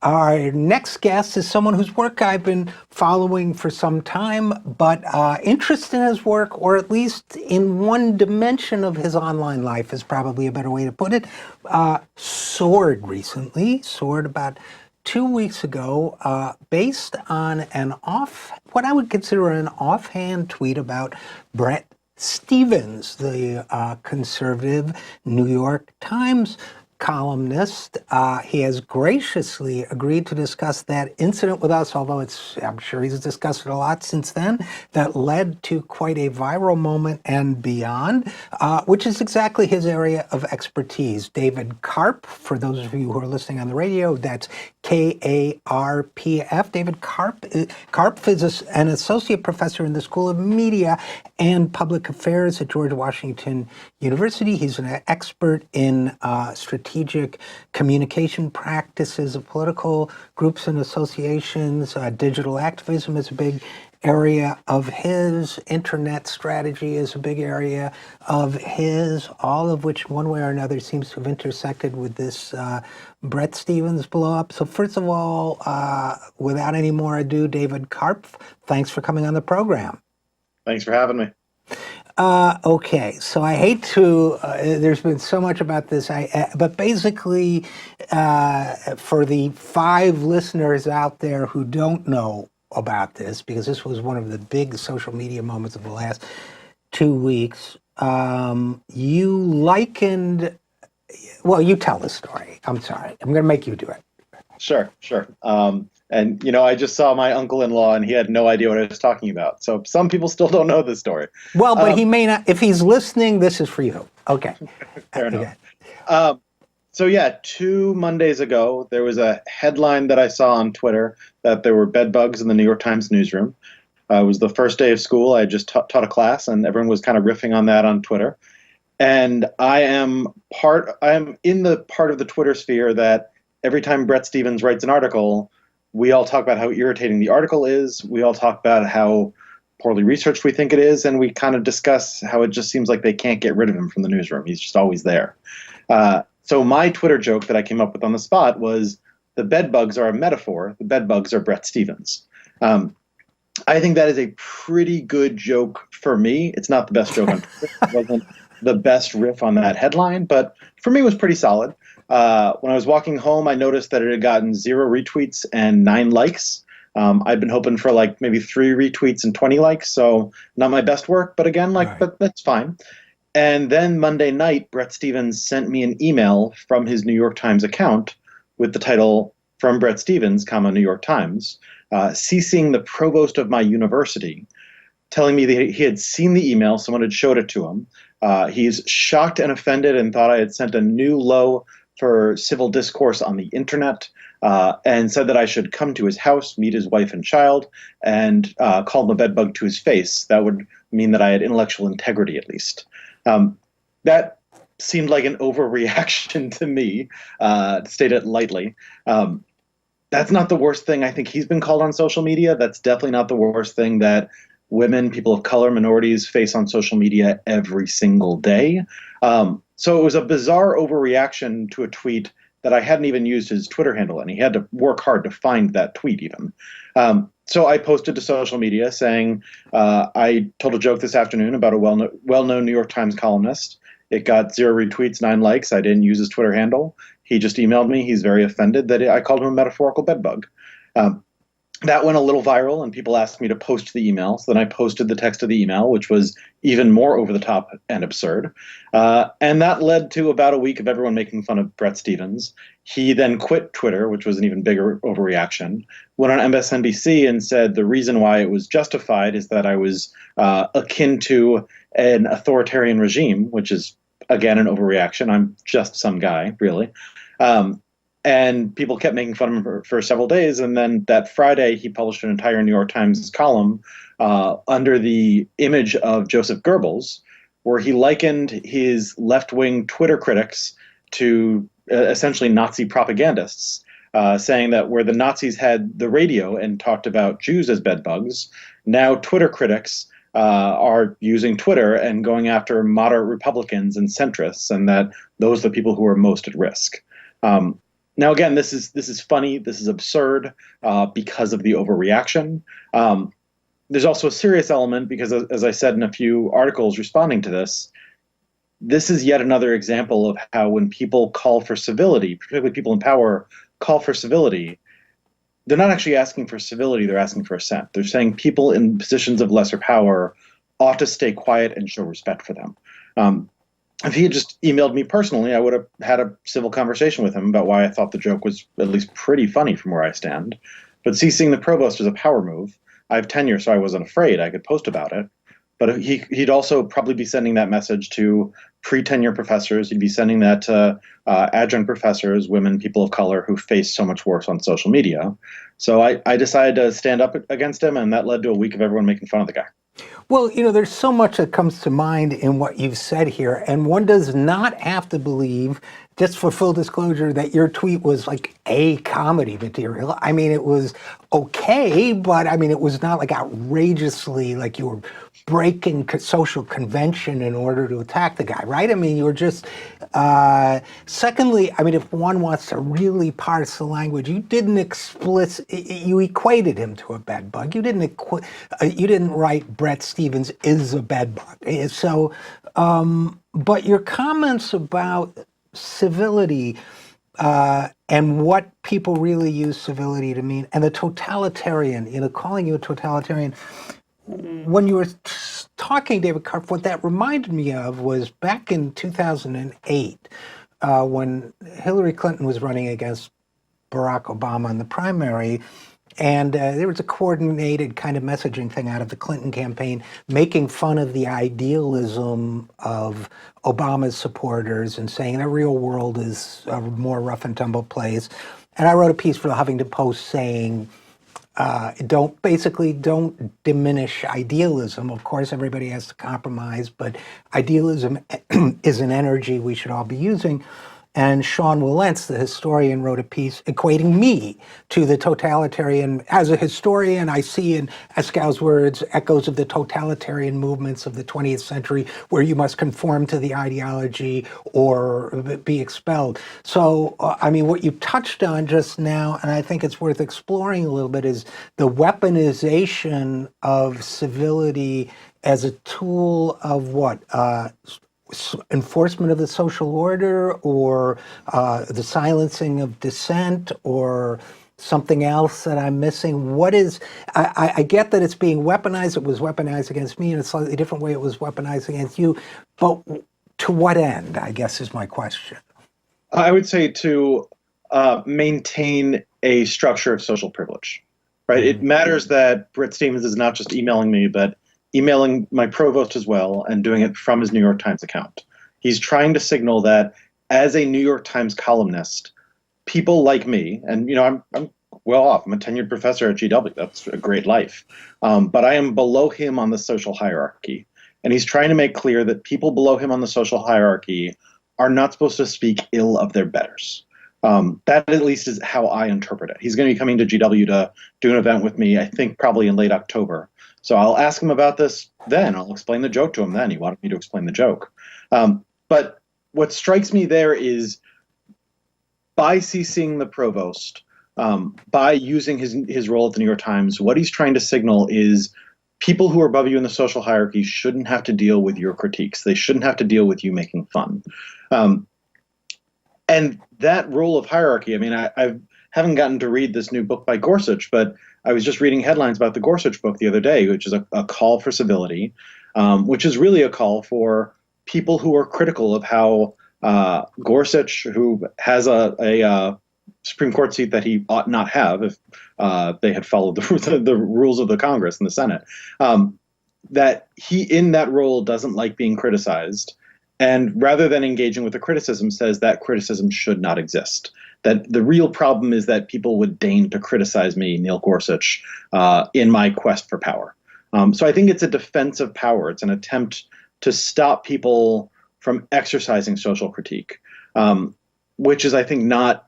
Our next guest is someone whose work I've been following for some time, but interest in his work, or at least in one dimension of his online life is probably a better way to put it, soared recently, soared about 2 weeks ago, based on what I would consider an offhand tweet about Bret Stephens, the conservative New York Times columnist. He has graciously agreed to discuss that incident with us, although I'm sure he's discussed it a lot since then, that led to quite a viral moment and beyond, which is exactly his area of expertise. David Karpf, for those of you who are listening on the radio, that's Karpf. David Karpf is an associate professor in the School of Media and Public Affairs at George Washington University. He's an expert in strategic communication practices of political groups and associations. Digital activism is a big area of his. Internet strategy is a big area of his, all of which one way or another seems to have intersected with this Bret Stephens blow up. So first of all, without any more ado, David Karpf, thanks for coming on the program. Thanks for having me. Okay, so I hate to, there's been so much about this, but basically, for the 5 listeners out there who don't know about this, because this was one of the big social media moments of the last 2 weeks, you likened, well, you tell the story. I'm sorry. I'm going to make you do it. Sure. And, I just saw my uncle-in-law, and he had no idea what I was talking about. So some people still don't know this story. Well, but he may not. If he's listening, this is for you. Okay. Fair enough. So, 2 Mondays ago, there was a headline that I saw on Twitter that there were bedbugs in the New York Times newsroom. It was the first day of school. I just taught a class, and everyone was kind of riffing on that on Twitter. And I am in the part of the Twitter sphere that every time Bret Stephens writes an article, we all talk about how irritating the article is. We all talk about how poorly researched we think it is. And we kind of discuss how it just seems like they can't get rid of him from the newsroom. He's just always there. So my Twitter joke that I came up with on the spot was the bedbugs are a metaphor. The bedbugs are Bret Stephens. I think that is a pretty good joke for me. It's not the best joke on Twitter. It wasn't the best riff on that headline, but for me it was pretty solid. When I was walking home, I noticed that it had gotten 0 retweets and 9 likes. I've been hoping for like maybe 3 retweets and 20 likes, so not my best work, but again, but that's fine. And then Monday night, Bret Stephens sent me an email from his New York Times account with the title, "From Bret Stephens, New York Times," CCing the provost of my university, telling me that he had seen the email, someone had showed it to him. He's shocked and offended and thought I had sent a new low for civil discourse on the internet, and said that I should come to his house, meet his wife and child, and call him a bedbug to his face. That would mean that I had intellectual integrity, at least. That seemed like an overreaction to me, to state it lightly. That's not the worst thing I think he's been called on social media. That's definitely not the worst thing that women, people of color, minorities face on social media every single day. So it was a bizarre overreaction to a tweet that I hadn't even used his Twitter handle, and he had to work hard to find that tweet even. So I posted to social media saying, I told a joke this afternoon about a well-known New York Times columnist. It got 0 retweets, 9 likes. I didn't use his Twitter handle. He just emailed me. He's very offended that I called him a metaphorical bedbug. That went a little viral, and people asked me to post the email. So then I posted the text of the email, which was even more over the top and absurd. And that led to about a week of everyone making fun of Bret Stephens. He then quit Twitter, which was an even bigger overreaction, went on MSNBC and said the reason why it was justified is that I was akin to an authoritarian regime, which is, again, an overreaction. I'm just some guy, really. And people kept making fun of him for several days. And then that Friday, he published an entire New York Times column under the image of Joseph Goebbels, where he likened his left-wing Twitter critics to essentially Nazi propagandists, saying that where the Nazis had the radio and talked about Jews as bedbugs, now Twitter critics are using Twitter and going after moderate Republicans and centrists, and that those are the people who are most at risk. Now, again, this is funny. This is absurd because of the overreaction. Um, there's also a serious element because, as I said in a few articles responding to this is yet another example of how when people call for civility, particularly people in power call for civility, they're not actually asking for civility, they're asking for assent. They're saying people in positions of lesser power ought to stay quiet and show respect for them. Um, if he had just emailed me personally, I would have had a civil conversation with him about why I thought the joke was at least pretty funny from where I stand. But CCing the provost was a power move. I have tenure, so I wasn't afraid. I could post about it. But he'd also probably be sending that message to pre-tenure professors. He'd be sending that to adjunct professors, women, people of color who face so much worse on social media. So I decided to stand up against him, and that led to a week of everyone making fun of the guy. Well, there's so much that comes to mind in what you've said here, and one does not have to believe, just for full disclosure, that your tweet was like a comedy material. I mean, it was okay, but I mean, it was not like outrageously like you were breaking social convention in order to attack the guy, right? I mean, you were just, secondly, I mean, if one wants to really parse the language, you didn't you equated him to a bedbug. You didn't write Brett Stevens is a bedbug. So, but your comments about civility, and what people really use civility to mean, and the totalitarian, calling you a totalitarian, when you were talking, David Karpf, what that reminded me of was back in 2008, when Hillary Clinton was running against Barack Obama in the primary. And there was a coordinated kind of messaging thing out of the Clinton campaign, making fun of the idealism of Obama's supporters and saying the real world is a more rough and tumble place. And I wrote a piece for the Huffington Post saying, don't diminish idealism. Of course, everybody has to compromise, but idealism is an energy we should all be using. And Sean Wilentz, the historian, wrote a piece equating me to the totalitarian. As a historian, I see in Eskow's words echoes of the totalitarian movements of the 20th century, where you must conform to the ideology or be expelled. So, I mean, what you touched on just now, and I think it's worth exploring a little bit, is the weaponization of civility as a tool of what? Enforcement of the social order, or the silencing of dissent, or something else that I'm missing? What is, I get that it's being weaponized. It was weaponized against me in a slightly different way. It was weaponized against you. But to what end, I guess, is my question. I would say to maintain a structure of social privilege, right? It matters that Britt Stevens is not just emailing me, but emailing my provost as well, and doing it from his New York Times account. He's trying to signal that as a New York Times columnist, people like me, and I'm well off. I'm a tenured professor at GW. That's a great life. But I am below him on the social hierarchy. And he's trying to make clear that people below him on the social hierarchy are not supposed to speak ill of their betters. That at least is how I interpret it. He's going to be coming to GW to do an event with me, I think probably in late October. So I'll ask him about this then. I'll explain the joke to him then. He wanted me to explain the joke. But what strikes me there is, by CCing the provost, by using his role at the New York Times, what he's trying to signal is people who are above you in the social hierarchy shouldn't have to deal with your critiques. They shouldn't have to deal with you making fun. And that role of hierarchy, I mean, I haven't gotten to read this new book by Gorsuch, but I was just reading headlines about the Gorsuch book the other day, which is a call for civility, which is really a call for people who are critical of how Gorsuch, who has a Supreme Court seat that he ought not have if they had followed the rules of the Congress and the Senate, that he in that role doesn't like being criticized. And rather than engaging with the criticism, says that criticism should not exist. That the real problem is that people would deign to criticize me, Neil Gorsuch, in my quest for power. So I think it's a defense of power. It's an attempt to stop people from exercising social critique, which is, I think, not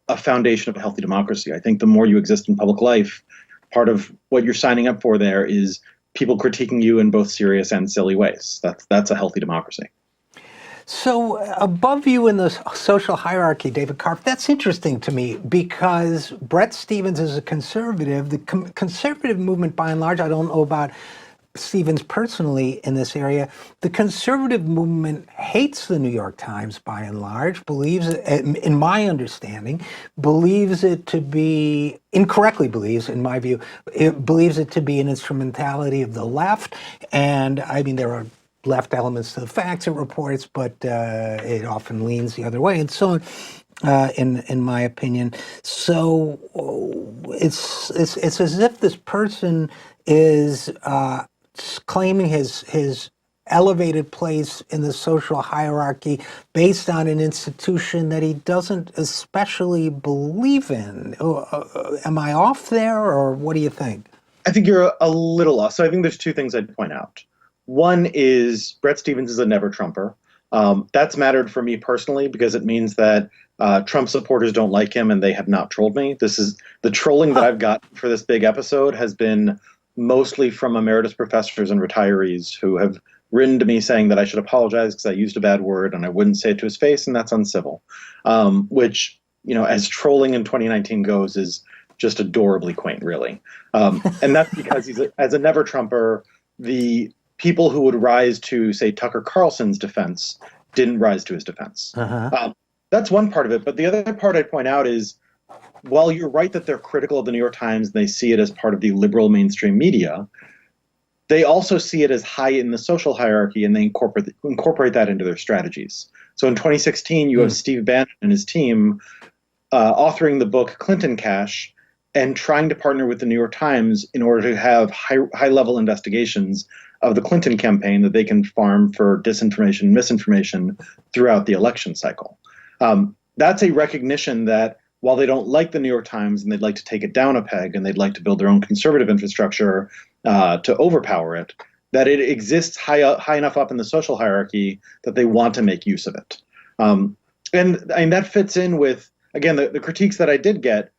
a foundation of a healthy democracy. I think the more you exist in public life, part of what you're signing up for there is people critiquing you in both serious and silly ways. That's a healthy democracy. So above you in the social hierarchy, David Karpf, that's interesting to me because Bret Stephens is a conservative. The conservative movement, by and large, I don't know about Stephens personally in this area. The conservative movement hates the New York Times by and large, believes, in my understanding, believes it to be, incorrectly believes, in my view, it believes it to be an instrumentality of the left. And I mean, there are left elements to the facts it reports, but it often leans the other way, and so on. In my opinion, so it's as if this person is claiming his elevated place in the social hierarchy based on an institution that he doesn't especially believe in. Am I off there, or what do you think? I think you're a little off. So I think there's two things I'd point out. One is Bret Stephens is a never Trumper. That's mattered for me personally because it means that Trump supporters don't like him and they have not trolled me. This is the trolling that I've got for this big episode has been mostly from emeritus professors and retirees who have written to me saying that I should apologize because I used a bad word and I wouldn't say it to his face, and that's uncivil. Which, as trolling in 2019 goes, is just adorably quaint, really. And that's because as a never Trumper, the people who would rise to, say, Tucker Carlson's defense didn't rise to his defense. That's one part of it. But the other part I'd point out is, while you're right that they're critical of the New York Times and they see it as part of the liberal mainstream media, they also see it as high in the social hierarchy, and they incorporate that into their strategies. So in 2016, you have Steve Bannon and his team authoring the book Clinton Cash and trying to partner with the New York Times in order to have high-level investigations of the Clinton campaign that they can farm for disinformation and misinformation throughout the election cycle. That's a recognition that while they don't like the New York Times and they'd like to take it down a peg and they'd like to build their own conservative infrastructure to overpower it, that it exists high enough up in the social hierarchy that they want to make use of it. And that fits in with, again, the critiques that I did get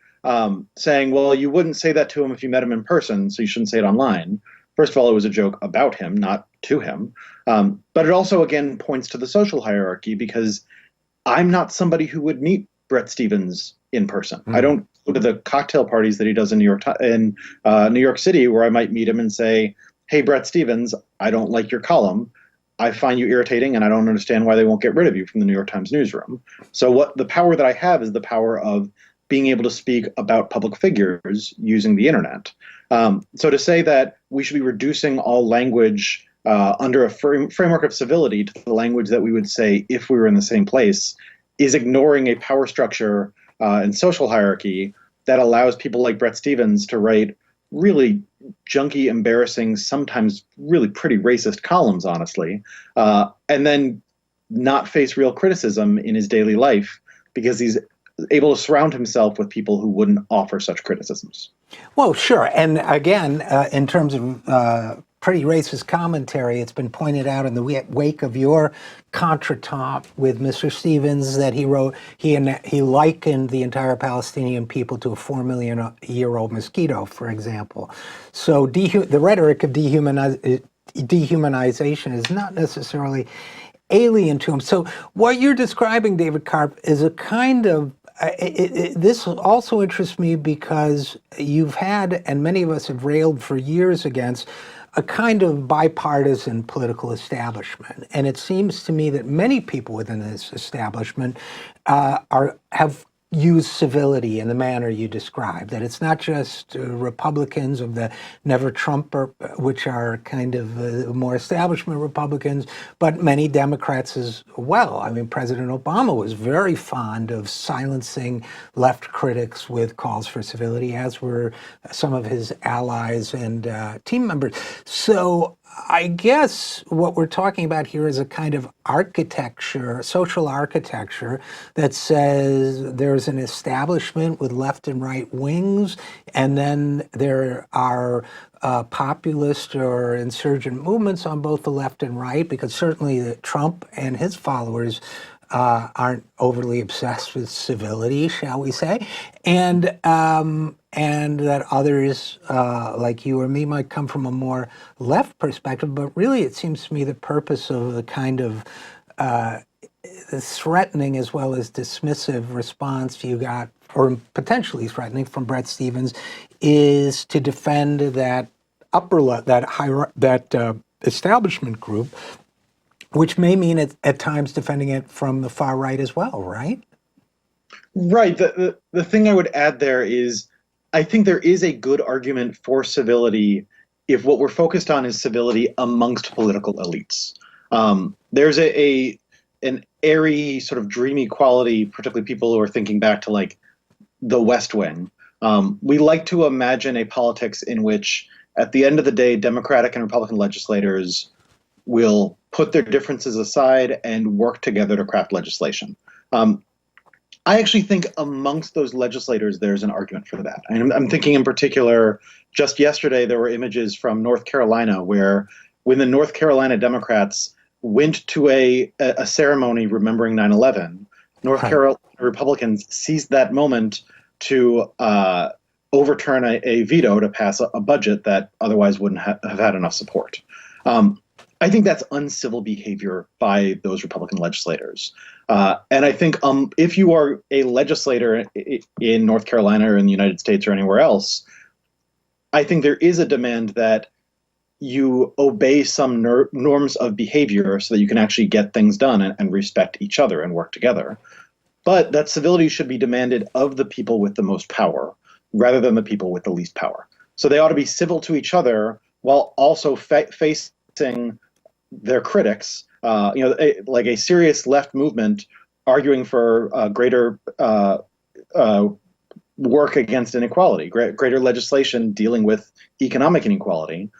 saying, well, you wouldn't say that to him if you met him in person, so you shouldn't say it online. First of all, it was a joke about him, not to him. But it also, again, points to the social hierarchy because I'm not somebody who would meet Bret Stephens in person. I don't go to the cocktail parties that he does in New York City, where I might meet him and say, hey, Bret Stephens, I don't like your column. I find you irritating, and I don't understand why they won't get rid of you from the New York Times newsroom. So what the power that I have is the power of being able to speak about public figures using the internet. So to say that we should be reducing all language under a framework of civility to the language that we would say if we were in the same place is ignoring a power structure and social hierarchy that allows people like Bret Stephens to write really junky, embarrassing, sometimes really pretty racist columns, honestly, and then not face real criticism in his daily life because he's able to surround himself with people who wouldn't offer such criticisms. Well, sure. And again, in terms of pretty racist commentary, it's been pointed out in the wake of your contretemps with Mr. Stephens that he wrote, he likened the entire Palestinian people to a 4 million year old mosquito, for example. So the rhetoric of dehumanization is not necessarily alien to him. So what you're describing, David Karpf, is a kind of this also interests me because you've had, and many of us have railed for years against, a kind of bipartisan political establishment. And it seems to me that many people within this establishment have use civility in the manner you described, that it's not just Republicans of the never Trumper, which are kind of more establishment Republicans, but many Democrats as well. I mean, President Obama was very fond of silencing left critics with calls for civility, as were some of his allies and team members. So I guess what we're talking about here is a kind of architecture, social architecture, that says there's an establishment with left and right wings, and then there are populist or insurgent movements on both the left and right, because certainly Trump and his followers aren't overly obsessed with civility, shall we say, and that others like you or me might come from a more left perspective. But really, it seems to me the purpose of the kind of threatening as well as dismissive response you got, or potentially threatening, from Bret Stephens, is to defend that establishment group, which may mean at times defending it from the far right as well, right? Right. The thing I would add there is I think there is a good argument for civility if what we're focused on is civility amongst political elites. There's an airy, sort of dreamy quality, particularly people who are thinking back to like the West Wing. We like to imagine a politics in which, at the end of the day, Democratic and Republican legislators will put their differences aside and work together to craft legislation. I actually think amongst those legislators, there's an argument for that. I'm thinking in particular, just yesterday, there were images from North Carolina where when the North Carolina Democrats went to a ceremony remembering 9/11, North Carolina Republicans seized that moment to overturn a veto to pass a budget that otherwise wouldn't have had enough support. I think that's uncivil behavior by those Republican legislators. And I think if you are a legislator in North Carolina or in the United States or anywhere else, I think there is a demand that you obey some norms of behavior so that you can actually get things done and respect each other and work together. But that civility should be demanded of the people with the most power rather than the people with the least power. So they ought to be civil to each other while also facing their critics, like a serious left movement arguing for greater work against inequality, greater legislation dealing with economic inequality.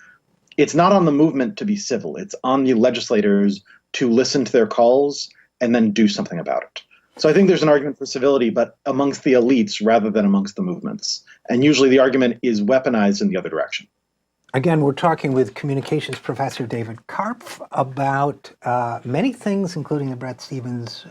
It's not on the movement to be civil. It's on the legislators to listen to their calls and then do something about it. So I think there's an argument for civility, but amongst the elites rather than amongst the movements. And usually the argument is weaponized in the other direction. Again, we're talking with communications professor David Karpf about many things, including the Bret Stephens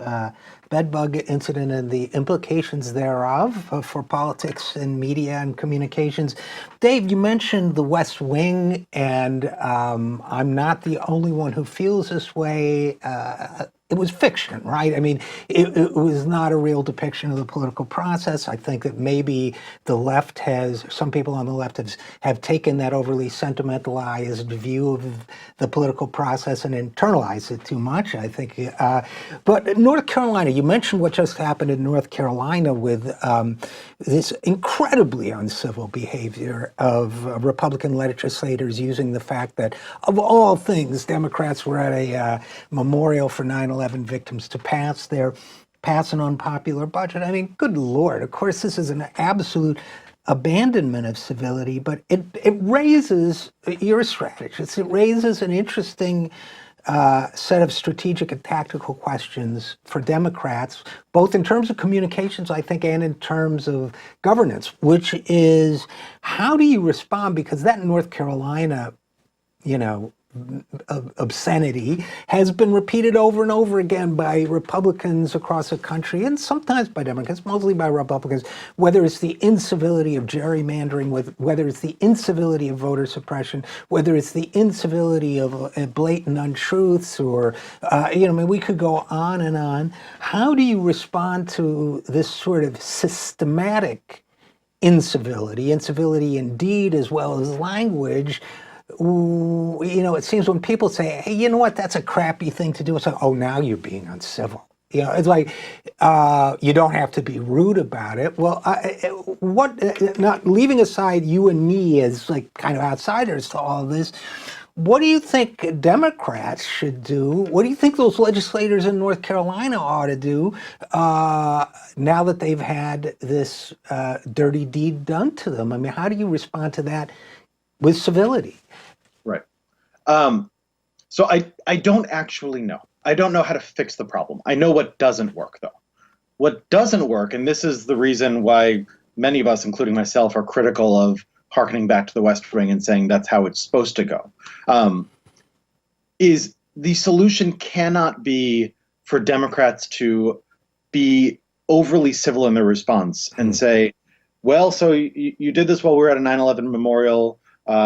bedbug incident and the implications thereof for politics and media and communications. Dave, you mentioned the West Wing, and I'm not the only one who feels this way. It was fiction, right? I mean, it was not a real depiction of the political process. I think that maybe the left some people on the left have taken that overly sentimentalized view of the political process and internalized it too much, I think. But North Carolina, you mentioned what just happened in North Carolina with this incredibly uncivil behavior of Republican legislators using the fact that, of all things, Democrats were at a memorial for 9/11 victims to pass an unpopular budget. I mean, good Lord, of course, this is an absolute abandonment of civility, but it raises, you're a strategist, it raises an interesting set of strategic and tactical questions for Democrats, both in terms of communications, I think, and in terms of governance, which is, how do you respond? Because that North Carolina, obscenity has been repeated over and over again by Republicans across the country, and sometimes by Democrats, mostly by Republicans, whether it's the incivility of gerrymandering, whether it's the incivility of voter suppression, whether it's the incivility of blatant untruths, or, we could go on and on. How do you respond to this sort of systematic incivility indeed, as well as language? It seems when people say, hey, you know what, that's a crappy thing to do, it's like, oh, now you're being uncivil. It's like, you don't have to be rude about it. Well, not leaving aside you and me as like kind of outsiders to all this, what do you think Democrats should do? What do you think those legislators in North Carolina ought to do now that they've had this dirty deed done to them? I mean, how do you respond to that with civility? Right. So I don't actually know. I don't know how to fix the problem. I know what doesn't work, though. What doesn't work, and this is the reason why many of us, including myself, are critical of hearkening back to the West Wing and saying that's how it's supposed to go, is the solution cannot be for Democrats to be overly civil in their response and say, well, so you did this while we were at a 9/11 memorial.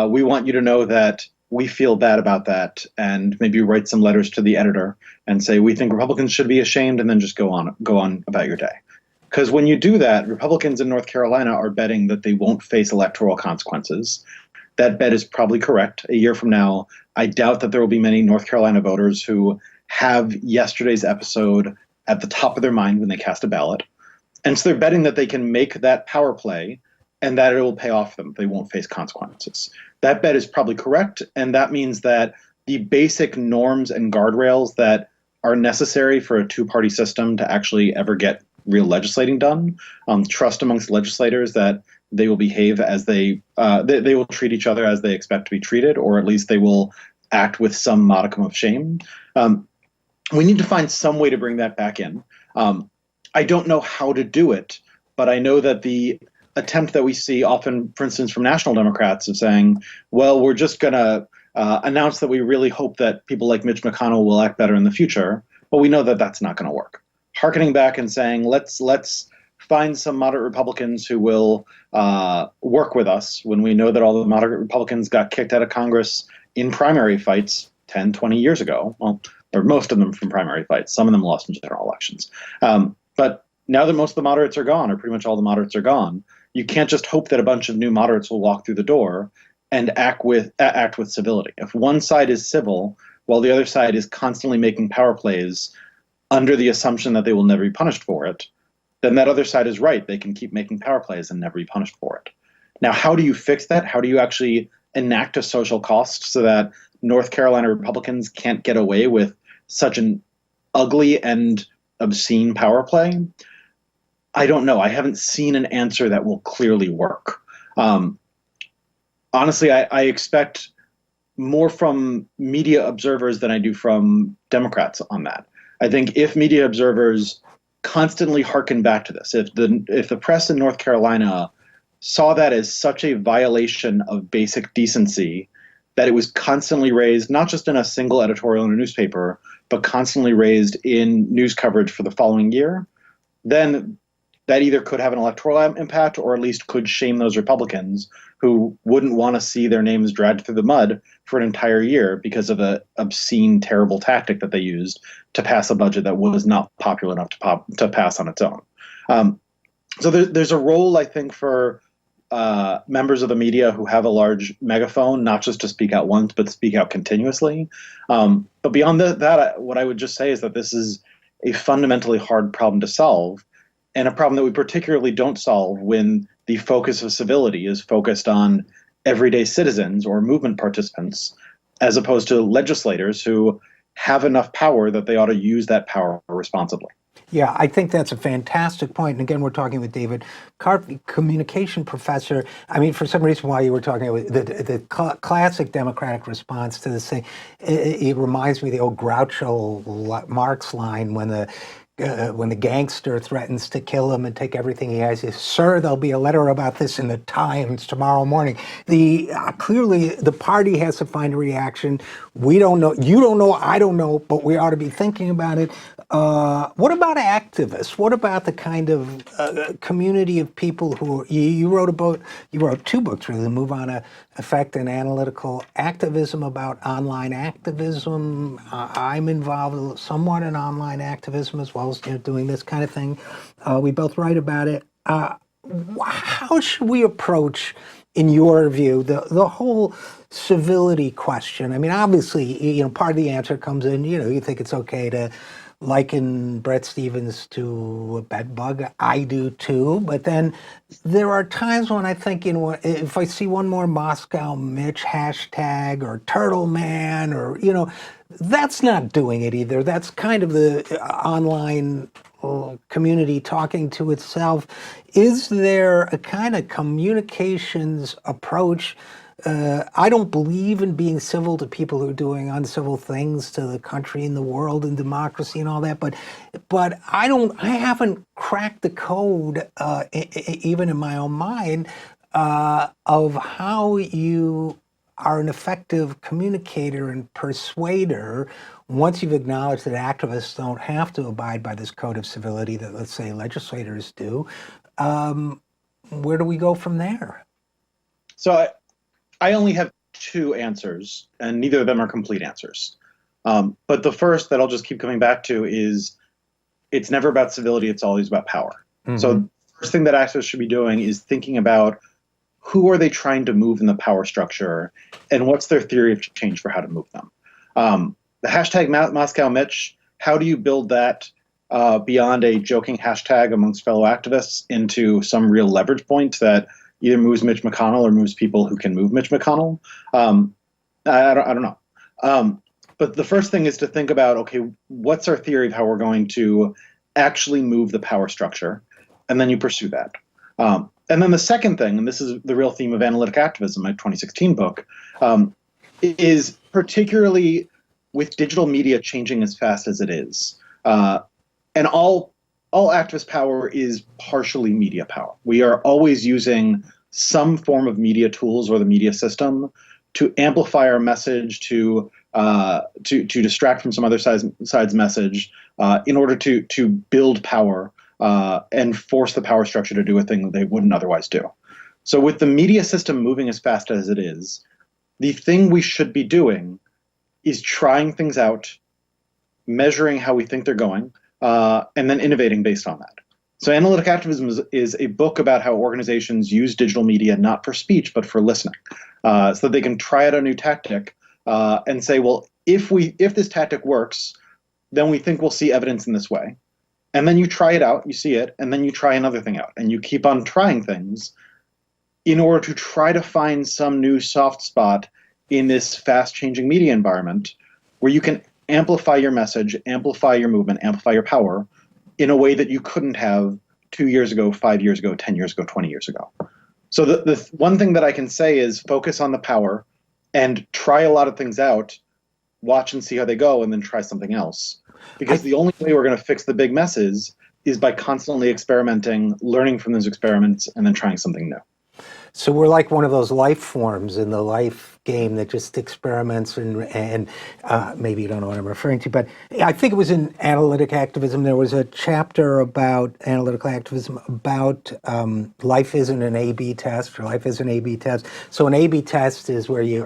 We want you to know that we feel bad about that, and maybe write some letters to the editor and say we think Republicans should be ashamed, and then just go on about your day. Because when you do that, Republicans in North Carolina are betting that they won't face electoral consequences. That bet is probably correct. A year from now, I doubt that there will be many North Carolina voters who have yesterday's episode at the top of their mind when they cast a ballot. And so they're betting that they can make that power play and that it will pay off them. They won't face consequences. That bet is probably correct. And that means that the basic norms and guardrails that are necessary for a two-party system to actually ever get real legislating done, trust amongst legislators that they will behave as they will treat each other as they expect to be treated, or at least they will act with some modicum of shame. We need to find some way to bring that back in. I don't know how to do it, but I know that the attempt that we see often, for instance, from national Democrats of saying, well, we're just going to announce that we really hope that people like Mitch McConnell will act better in the future. But we know that that's not going to work. Harkening back and saying, let's find some moderate Republicans who will work with us when we know that all the moderate Republicans got kicked out of Congress in primary fights 10, 20 years ago. Well, or most of them from primary fights. Some of them lost in general elections. But now that most of the moderates are gone, or pretty much all the moderates are gone, you can't just hope that a bunch of new moderates will walk through the door and act with civility. If one side is civil while the other side is constantly making power plays under the assumption that they will never be punished for it, then that other side is right. They can keep making power plays and never be punished for it. Now, how do you fix that? How do you actually enact a social cost so that North Carolina Republicans can't get away with such an ugly and obscene power play? I don't know. I haven't seen an answer that will clearly work. Honestly, I expect more from media observers than I do from Democrats on that. I think if media observers constantly hearken back to this, if the press in North Carolina saw that as such a violation of basic decency that it was constantly raised, not just in a single editorial in a newspaper, but constantly raised in news coverage for the following year, then that either could have an electoral impact or at least could shame those Republicans who wouldn't want to see their names dragged through the mud for an entire year because of the obscene, terrible tactic that they used to pass a budget that was not popular enough to pass on its own. So there's a role, I think, for members of the media who have a large megaphone, not just to speak out once, but speak out continuously. But beyond that, what I would just say is that this is a fundamentally hard problem to solve, and a problem that we particularly don't solve when the focus of civility is focused on everyday citizens or movement participants, as opposed to legislators who have enough power that they ought to use that power responsibly. Yeah, I think that's a fantastic point. And again, we're talking with David Karpf, communication professor. I mean, for some reason, while you were talking about the classic Democratic response to this thing, it reminds me of the old Groucho Marx line when the gangster threatens to kill him and take everything he has, he says, "Sir, there'll be a letter about this in the Times tomorrow morning." Clearly, the party has to find a reaction. We don't know. You don't know. I don't know. But we ought to be thinking about it. What about activists? What about the kind of community of people who you wrote two books really, The Move On Effect and Analytical Activism, about online activism. I'm involved somewhat in online activism as well as doing this kind of thing. We both write about it. How should we approach, in your view, the whole civility question? I mean, obviously, part of the answer comes in, you think it's okay to liken Bret Stephens to a bedbug. I do too. But then there are times when I think, if I see one more Moscow Mitch hashtag or Turtle Man or, that's not doing it either. That's kind of the online community talking to itself. Is there a kind of communications approach? I don't believe in being civil to people who are doing uncivil things to the country and the world and democracy and all that, but I haven't cracked the code, even in my own mind, of how you are an effective communicator and persuader once you've acknowledged that activists don't have to abide by this code of civility that, let's say, legislators do. Where do we go from there? So I only have two answers, and neither of them are complete answers. But the first that I'll just keep coming back to is it's never about civility, it's always about power. Mm-hmm. So the first thing that activists should be doing is thinking about who are they trying to move in the power structure, and what's their theory of change for how to move them. The hashtag Moscow Mitch, how do you build that beyond a joking hashtag amongst fellow activists into some real leverage point that either moves Mitch McConnell or moves people who can move Mitch McConnell? I don't know. But the first thing is to think about, okay, what's our theory of how we're going to actually move the power structure? And then you pursue that. And then the second thing, and this is the real theme of analytic activism, my 2016 book, is particularly with digital media changing as fast as it is. And all activist power is partially media power. We are always using some form of media tools or the media system to amplify our message, to distract from some other side's message, in order to build power and force the power structure to do a thing that they wouldn't otherwise do. So with the media system moving as fast as it is, the thing we should be doing is trying things out, measuring how we think they're going, and then innovating based on that. So Analytic Activism is a book about how organizations use digital media not for speech, but for listening, so that they can try out a new tactic and say, well, if this tactic works, then we think we'll see evidence in this way. And then you try it out, you see it, and then you try another thing out. And you keep on trying things in order to try to find some new soft spot in this fast-changing media environment where you can amplify your message, amplify your movement, amplify your power in a way that you couldn't have 2 years ago, 5 years ago, 10 years ago, 20 years ago. So the one thing that I can say is focus on the power and try a lot of things out, watch and see how they go, and then try something else. Because the only way we're going to fix the big messes is by constantly experimenting, learning from those experiments, and then trying something new. So we're like one of those life forms in the life game that just experiments and maybe you don't know what I'm referring to, but I think it was in Analytic Activism, there was a chapter about analytical activism about life isn't an A-B test, or life is an A-B test. So an A-B test is where you,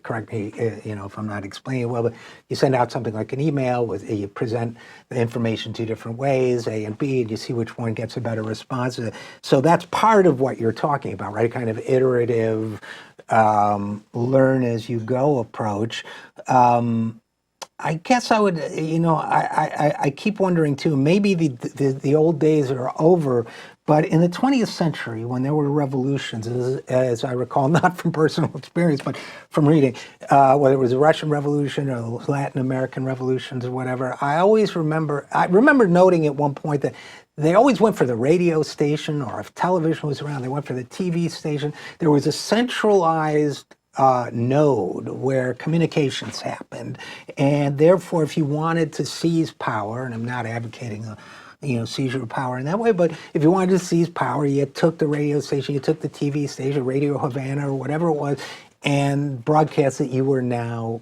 correct me if I'm not explaining it well, but you send out something like an email, you present the information two different ways, A and B, and you see which one gets a better response. So that's part of what you're talking about, right? Kind of iterative, learn as you go approach. I guess I would, I keep wondering too, maybe the old days are over, but in the 20th century, when there were revolutions, as I recall, not from personal experience, but from reading, whether it was the Russian Revolution or the Latin American revolutions or whatever, I remember noting at one point that they always went for the radio station, or if television was around, they went for the TV station. There was a centralized node where communications happened, and therefore, if you wanted to seize power, and I'm not advocating seizure of power in that way, but if you wanted to seize power, you took the radio station, you took the TV station, Radio Havana or whatever it was, and broadcast that you were now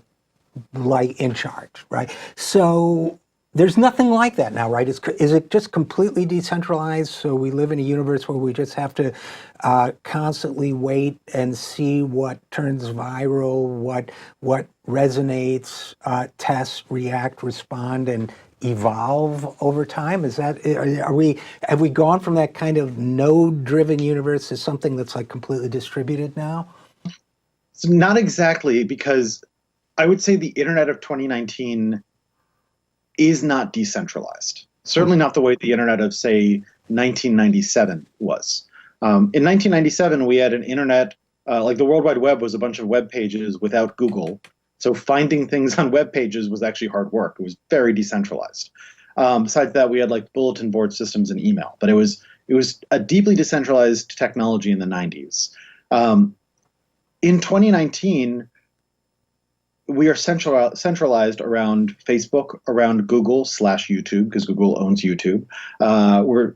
like in charge, right? So there's nothing like that now, right? Is it just completely decentralized? So we live in a universe where we just have to constantly wait and see what turns viral, what resonates, test, react, respond, and evolve over time? Have we gone from that kind of node-driven universe to something that's like completely distributed now? So not exactly, because I would say the internet of 2019 is not decentralized. Certainly not the way the internet of, say, 1997 was. In 1997, we had an internet, like the World Wide Web was a bunch of web pages without Google. So finding things on web pages was actually hard work. It was very decentralized. Besides that, we had like bulletin board systems and email, but it was a deeply decentralized technology in the 90s. In 2019, we are centralized around Facebook, around Google/YouTube, because Google owns YouTube. We're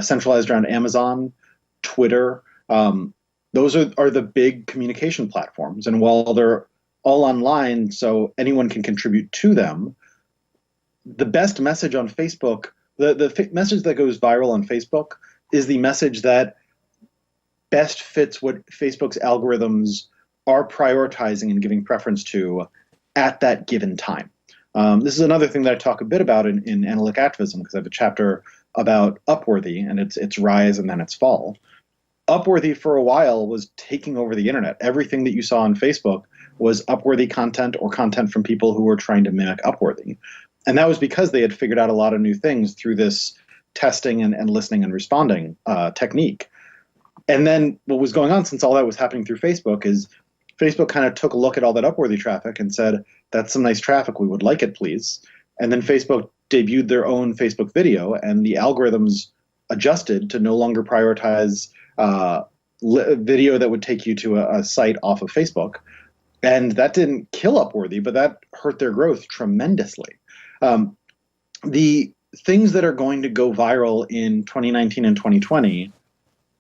centralized around Amazon, Twitter. Those are the big communication platforms. And while they're all online, so anyone can contribute to them, the best message on Facebook, the message that goes viral on Facebook is the message that best fits what Facebook's algorithms are prioritizing and giving preference to at that given time. This is another thing that I talk a bit about in analytic activism, because I have a chapter about Upworthy and its rise and then its fall. Upworthy for a while was taking over the internet. Everything that you saw on Facebook was Upworthy content or content from people who were trying to mimic Upworthy. And that was because they had figured out a lot of new things through this testing and listening and responding technique. And then what was going on, since all that was happening through Facebook, is Facebook kind of took a look at all that Upworthy traffic and said, that's some nice traffic, we would like it, please. And then Facebook debuted their own Facebook video, and the algorithms adjusted to no longer prioritize video that would take you to a site off of Facebook. And that didn't kill Upworthy, but that hurt their growth tremendously. The things that are going to go viral in 2019 and 2020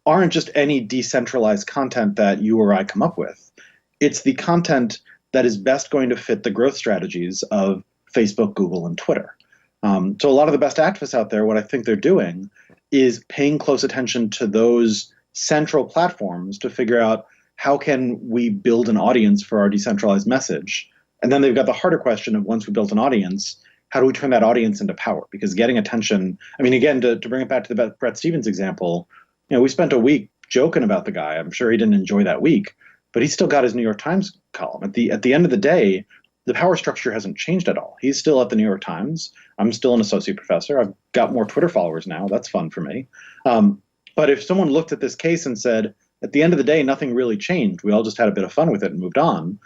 aren't just any decentralized content that you or I come up with. It's the content that is best going to fit the growth strategies of Facebook, Google, and Twitter. So a lot of the best activists out there, what I think they're doing is paying close attention to those central platforms to figure out how can we build an audience for our decentralized message. And then they've got the harder question of, once we built an audience, how do we turn that audience into power? Because getting attention, I mean, again, to bring it back to the Bret Stephens example, we spent a week joking about the guy. I'm sure he didn't enjoy that week, but he's still got his New York Times column. At the end of the day, the power structure hasn't changed at all. He's still at the New York Times. I'm still an associate professor. I've got more Twitter followers now. That's fun for me. But if someone looked at this case and said, at the end of the day, nothing really changed, we all just had a bit of fun with it and moved on,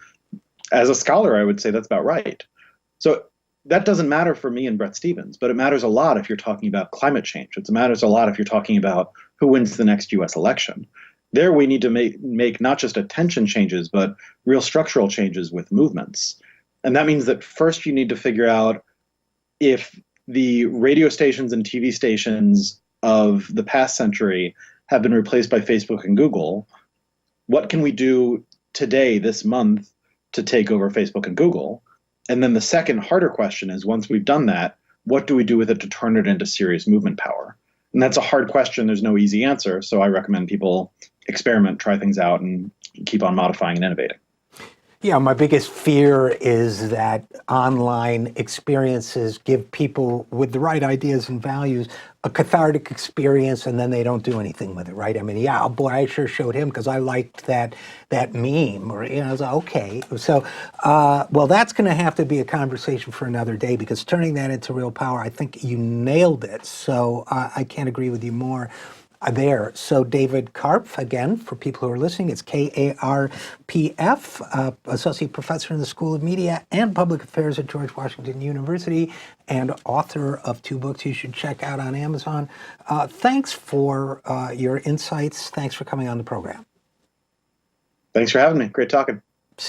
as a scholar, I would say that's about right. So that doesn't matter for me and Bret Stephens, but it matters a lot if you're talking about climate change. It matters a lot if you're talking about who wins the next US election. There we need to make not just attention changes, but real structural changes with movements. And that means that first you need to figure out, if the radio stations and TV stations of the past century have been replaced by Facebook and Google, what can we do today, this month, to take over Facebook and Google? And then the second harder question is, once we've done that, what do we do with it to turn it into serious movement power? And that's a hard question. There's no easy answer. So I recommend people experiment, try things out, and keep on modifying and innovating. Yeah, my biggest fear is that online experiences give people with the right ideas and values a cathartic experience, and then they don't do anything with it, right? I mean, yeah, boy, I sure showed him because I liked that meme, or I was like, okay. So, well, that's going to have to be a conversation for another day, because turning that into real power, I think you nailed it. So I can't agree with you more there. So David Karpf, again, for people who are listening, it's Karpf, Associate Professor in the School of Media and Public Affairs at George Washington University, and author of 2 books you should check out on Amazon. Thanks for your insights. Thanks for coming on the program. Thanks for having me. Great talking.